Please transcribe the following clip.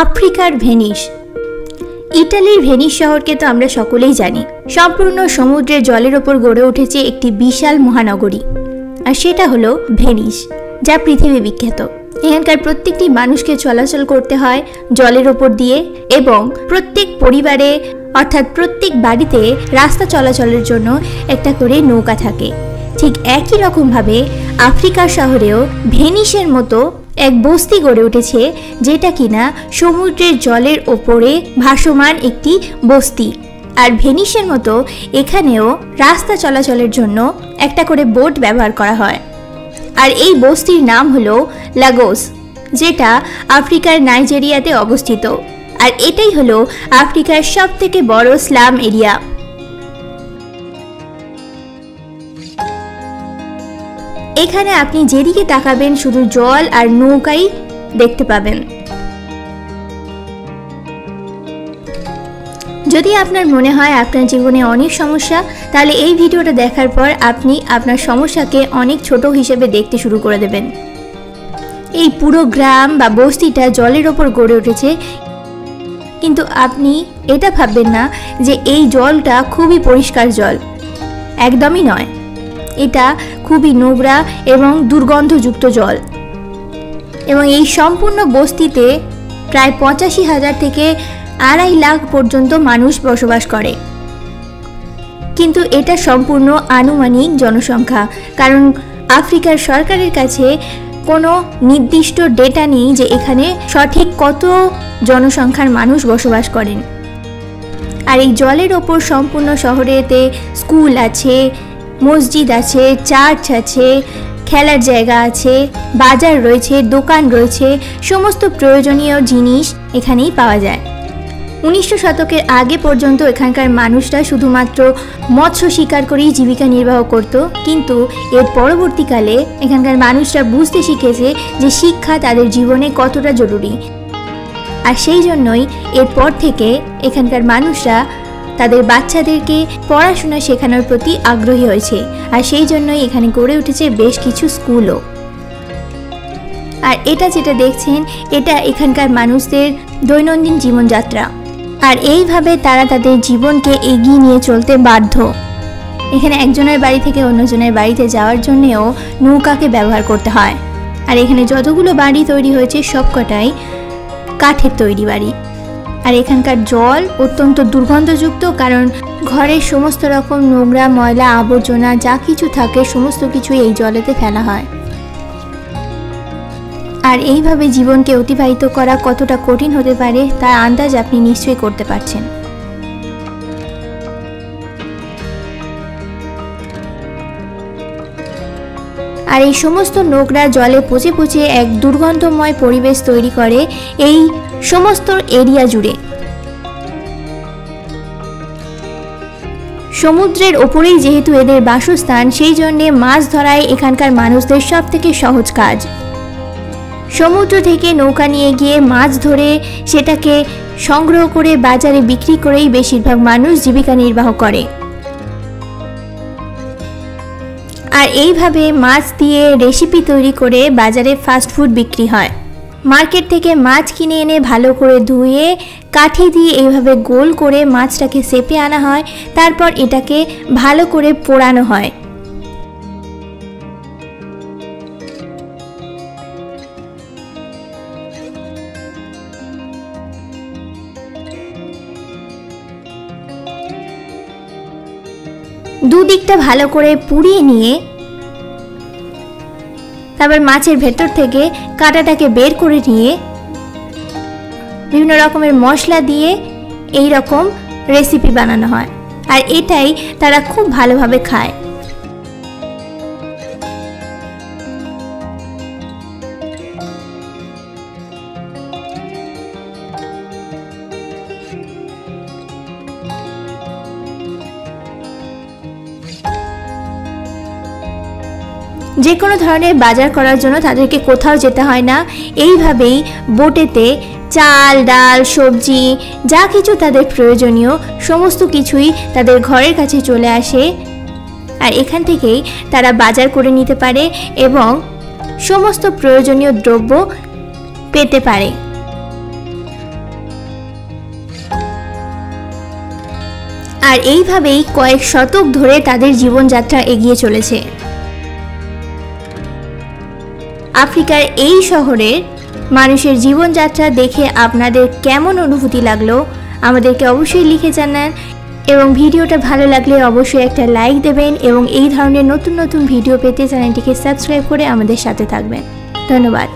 আফ্রিকার ভেনিস। ইটালির ভেনিস শহরকে তো আমরা সকলেই জানি। সম্পূর্ণ সমুদ্রের জলের ওপর গড়ে উঠেছে একটি বিশাল মহানগরী, আর সেটা হলো ভেনিস, যা পৃথিবী বিখ্যাত। এখানকার প্রত্যেকটি মানুষকে চলাচল করতে হয় জলের ওপর দিয়ে, এবং প্রত্যেক পরিবারে অর্থাৎ প্রত্যেক বাড়িতে রাস্তা চলাচলের জন্য একটা করে নৌকা থাকে। ঠিক একই রকমভাবে আফ্রিকার শহরেও ভেনিসের মতো এক বস্তি গড়ে উঠেছে, যেটা কিনা সমুদ্রের জলের ওপরে ভাসমান একটি বস্তি। আর ভেনিসের মতো এখানেও রাস্তা চলাচলের জন্য একটা করে বোট ব্যবহার করা হয়। আর এই বস্তির নাম হলো লাগোস, যেটা আফ্রিকার নাইজেরিয়াতে অবস্থিত। আর এটাই হলো আফ্রিকার সবথেকে বড় স্লাম এরিয়া। এখানে আপনি যেদিকে তাকাবেন শুধু জল আর নৌকাই দেখতে পাবেন। যদি আপনার মনে হয় আপনার জীবনে অনেক সমস্যা, তাহলে এই ভিডিওটা দেখার পর আপনি আপনার সমস্যাকে অনেক ছোট হিসেবে দেখতে শুরু করে দেবেন। এই পুরো গ্রাম বা বস্তিটা জলের ওপর গড়ে উঠেছে, কিন্তু আপনি এটা ভাববেন না যে এই জলটা খুবই পরিষ্কার জল। একদমই নয়, এটা খুবই নোংরা এবং দুর্গন্ধযুক্ত জল। এবং এই সম্পূর্ণ বস্তিতে প্রায় 85,000 থেকে 2.5 লাখ পর্যন্ত মানুষ বসবাস করে। কিন্তু এটা সম্পূর্ণ আনুমানিক জনসংখ্যা, কারণ আফ্রিকার সরকারের কাছে কোনো নির্দিষ্ট ডেটা নেই যে এখানে সঠিক কত জনসংখ্যার মানুষ বসবাস করেন। আর এই জলের ওপর সম্পূর্ণ শহরেতে স্কুল আছে, মসজিদ আছে, চার্চ আছে, খেলার জায়গা আছে, বাজার রয়েছে, দোকান রয়েছে, সমস্ত প্রয়োজনীয় জিনিস এখানেই পাওয়া যায়। 1900 শতকের আগে পর্যন্ত এখানকার মানুষরা শুধুমাত্র মৎস্য শিকার করেই জীবিকা নির্বাহ করত, কিন্তু এর পরবর্তীকালে এখানকার মানুষরা বুঝতে শিখেছে যে শিক্ষা তাদের জীবনে কতটা জরুরি। আর সেই জন্যই এরপর থেকে এখানকার মানুষরা তাদের বাচ্চাদেরকে পড়াশোনা শেখানোর প্রতি আগ্রহী হয়েছে। আর সেই জন্যই এখানে গড়ে উঠেছে বেশ কিছু স্কুলও। আর এটা যেটা দেখছেন, এটা এখানকার মানুষদের দৈনন্দিন জীবনযাত্রা। আর এইভাবে তারা তাদের জীবনকে এগিয়ে নিয়ে চলতে বাধ্য। এখানে একজনের বাড়ি থেকে অন্যজনের বাড়িতে যাওয়ার জন্যেও নৌকাকে ব্যবহার করতে হয়। আর এখানে যতগুলো বাড়ি তৈরি হয়েছে সবকটাই কাঠের তৈরি বাড়ি। আর এখানকার জল অত্যন্ত দুর্গন্ধযুক্ত, কারণ ঘরের সমস্ত রকম নোংরা, ময়লা, আবর্জনা যা কিছু থাকে সমস্ত কিছুই এই জলেতে ফেলা হয়। আর এইভাবে জীবনকে অতিবাহিত করা কতটা কঠিন হতে পারে তার আন্দাজ আপনি নিশ্চয়ই করতে পারছেন। আর এই সমস্ত নোংরা জলে পচে পচে এক দুর্গন্ধময় পরিবেশ তৈরি করে এই সমস্ত এরিয়া জুড়ে। সমুদ্রের ওপরেই যেহেতু এদের বাসস্থান, সেই জন্যে মাছ ধরাই এখানকার মানুষদের সব থেকে সহজ কাজ। সমুদ্র থেকে নৌকা নিয়ে গিয়ে মাছ ধরে সেটাকে সংগ্রহ করে বাজারে বিক্রি করেই বেশিরভাগ মানুষ জীবিকা নির্বাহ করে। আর এইভাবে মাছ দিয়ে রেসিপি তৈরি করে বাজারে ফাস্ট ফুড বিক্রি হয়। মার্কেট থেকে মাছ কিনে এনে ভালো করে ধুয়ে কাঠি দিয়ে এইভাবে গোল করে মাছটাকে সেপে আনা হয়, তারপর এটাকে ভালো করে পোড়ানো হয়। দুদিকটা ভালো করে পুড়িয়ে নিয়ে তারপর মাছের ভেতর থেকে কাঁটাটাকে বের করে নিয়ে বিভিন্ন রকমের মশলা দিয়ে এই রকম রেসিপি বানানো হয়। আর এটাই তারা খুব ভালোভাবে খায়। যে কোনো ধরনের বাজার করার জন্য তাদেরকে কোথাও যেতে হয় না। এইভাবেই বোটেতে চাল, ডাল, সবজি যা কিছু তাদের প্রয়োজনীয় সমস্ত কিছুই তাদের ঘরের কাছে চলে আসে। আর এখান থেকেই তারা বাজার করে নিতে পারে এবং সমস্ত প্রয়োজনীয় দ্রব্য পেতে পারে। আর এইভাবেই কয়েক শতক ধরে তাদের জীবনযাত্রা এগিয়ে চলেছে। আফ্রিকার এই শহরের মানুষের জীবনযাত্রা দেখে আপনাদের কেমন অনুভূতি লাগলো আমাদেরকে অবশ্যই লিখে জানান, এবং ভিডিওটা ভালো লাগলে অবশ্যই একটা লাইক দেবেন, এবং এই ধরনের নতুন নতুন ভিডিও পেতে চ্যানেলটিকে সাবস্ক্রাইব করে আমাদের সাথে থাকবেন। ধন্যবাদ।